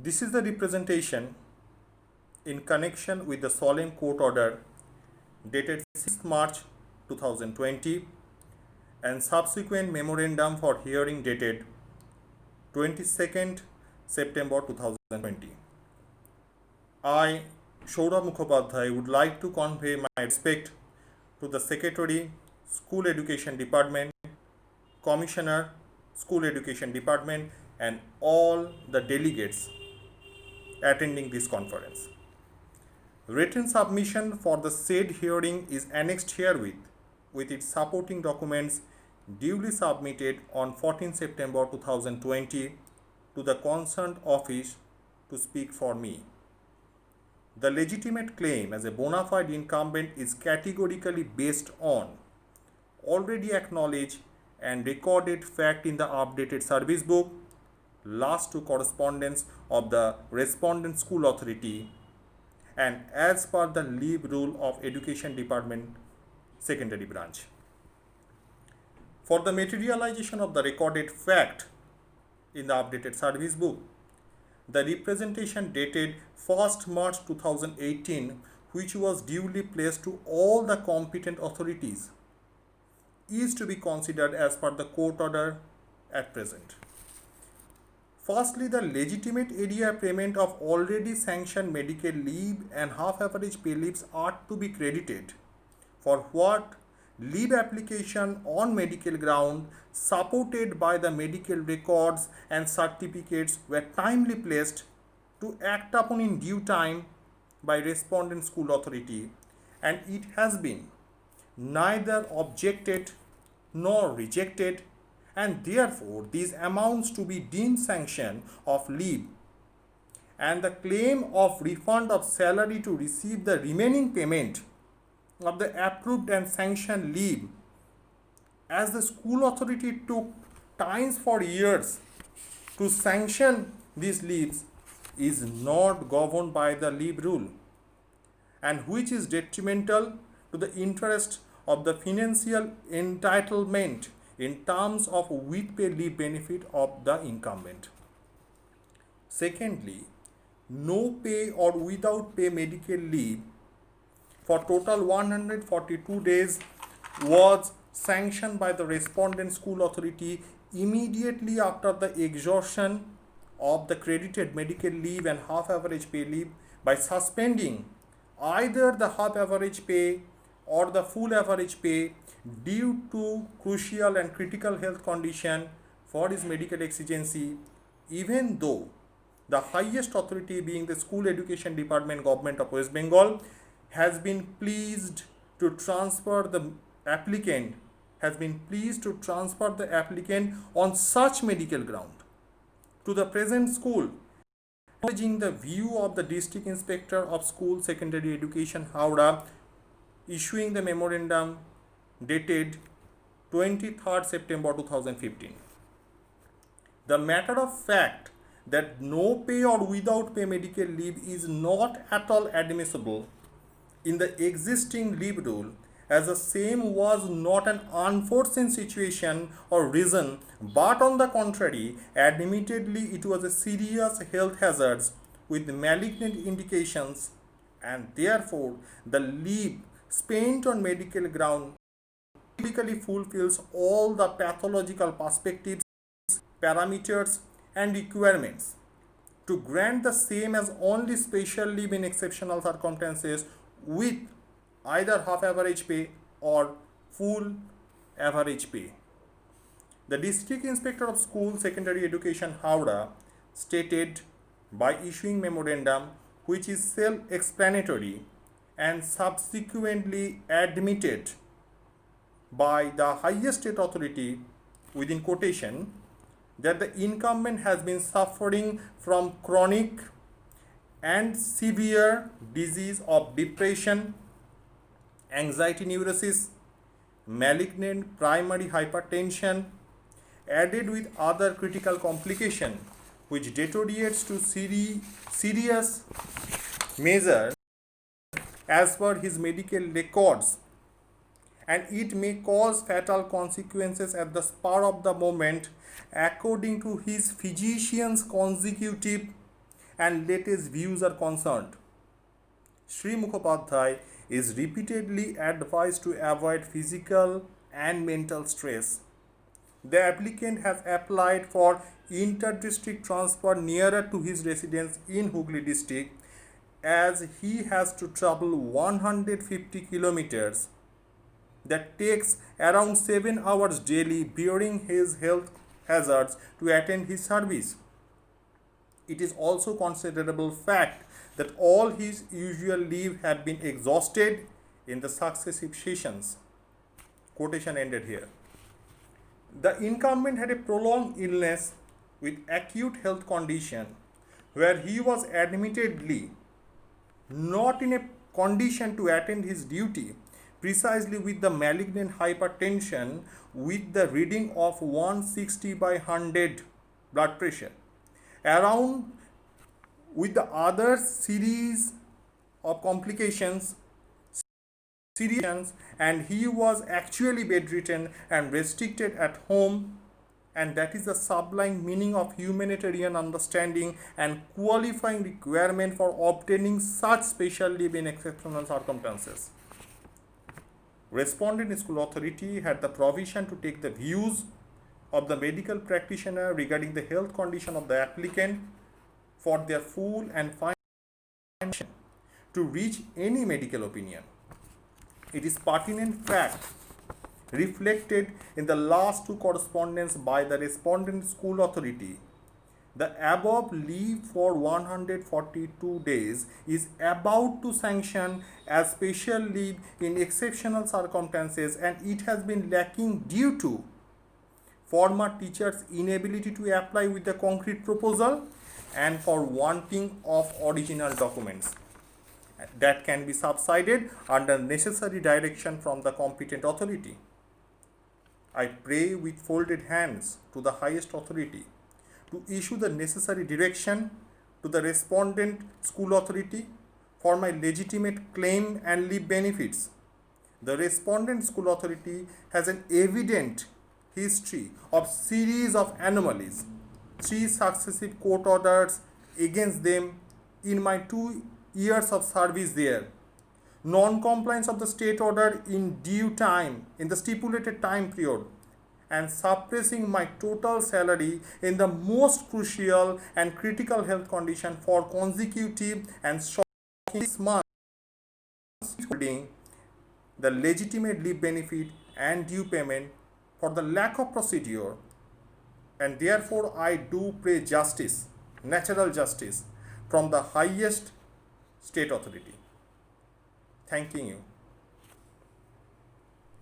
This is the representation in connection with the solemn court order dated 6th March 2020 and subsequent memorandum for hearing dated 22nd September 2020. I, Saurabh Mukhopadhyay, would like to convey my respect to the Secretary, School Education Department, Commissioner, School Education Department, and all the delegates attending this conference. Written submission for the said hearing is annexed herewith, with its supporting documents duly submitted on 14 September 2020 to the concerned office to speak for me. The legitimate claim as a bona fide incumbent is categorically based on already acknowledged and recorded fact in the updated service book, last two correspondence of the respondent school authority, and as per the leave rule of Education Department Secondary Branch. For the materialization of the recorded fact in the updated service book, the representation dated 1st March 2018, which was duly placed to all the competent authorities, is to be considered as per the court order at present. Firstly, the legitimate area payment of already sanctioned medical leave and half average pay leaves are to be credited, for what leave application on medical ground supported by the medical records and certificates were timely placed to act upon in due time by respondent school authority, and it has been neither objected nor rejected, and therefore these amounts to be deemed sanction of leave, and the claim of refund of salary to receive the remaining payment of the approved and sanctioned leave, as the school authority took times for years to sanction these leaves, is not governed by the leave rule, and which is detrimental to the interest of the financial entitlement in terms of with pay leave benefit of the incumbent. Secondly, no pay or without pay medical leave for total 142 days was sanctioned by the respondent school authority immediately after the exhaustion of the credited medical leave and half average pay leave by suspending either the half average pay or the full average pay due to crucial and critical health condition for his medical exigency, even though the highest authority, being the School Education Department, Government of West Bengal, has been pleased to transfer the applicant on such medical ground to the present school, acknowledging the view of the District Inspector of School Secondary Education, Howrah, issuing the memorandum dated 23rd September 2015. The matter of fact that no pay or without pay medical leave is not at all admissible in the existing leave rule, as the same was not an unforeseen situation or reason, but on the contrary, admittedly it was a serious health hazard with malignant indications, and therefore the leave spent on medical ground typically fulfills all the pathological perspectives, parameters, and requirements to grant the same as only special leave in exceptional circumstances with either half average pay or full average pay. The District Inspector of School Secondary Education, Howrah, stated by issuing memorandum, which is self-explanatory and subsequently admitted by the highest state authority, within quotation, that the incumbent has been suffering from chronic and severe disease of depression, anxiety neurosis, malignant primary hypertension, added with other critical complication, which deteriorates to serious measure as per his medical records, and it may cause fatal consequences at the spur of the moment according to his physician's consecutive and latest views are concerned. Sri Mukhopadhyay is repeatedly advised to avoid physical and mental stress. The applicant has applied for inter-district transfer nearer to his residence in Hooghly district, as he has to travel 150 kilometers. That takes around 7 hours daily, bearing his health hazards, to attend his service. It is also considerable fact that all his usual leave had been exhausted in the successive sessions. Quotation ended here. The incumbent had a prolonged illness with acute health condition, where he was admittedly not in a condition to attend his duty, precisely with the malignant hypertension with the reading of 160 by 100 blood pressure, around with the other series of complications, and he was actually bedridden and restricted at home, and that is the sublime meaning of humanitarian understanding and qualifying requirement for obtaining such special leave in exceptional circumstances. Respondent School Authority had the provision to take the views of the medical practitioner regarding the health condition of the applicant for their full and final to reach any medical opinion. It is pertinent fact reflected in the last two correspondence by the Respondent School Authority. The above leave for 142 days is about to sanction as special leave in exceptional circumstances, and it has been lacking due to former teachers' inability to apply with the concrete proposal and for wanting of original documents that can be subsided under necessary direction from the competent authority. I pray with folded hands to the highest authority to issue the necessary direction to the Respondent School Authority for my legitimate claim and leave benefits. The Respondent School Authority has an evident history of series of anomalies, 3 successive court orders against them in my 2 years of service there, non-compliance of the state order in due time in the stipulated time period, and suppressing my total salary in the most crucial and critical health condition for consecutive and shocking 6 months, including the legitimate leave benefit and due payment for the lack of procedure. And therefore I do pray justice, natural justice, from the highest state authority. Thanking you.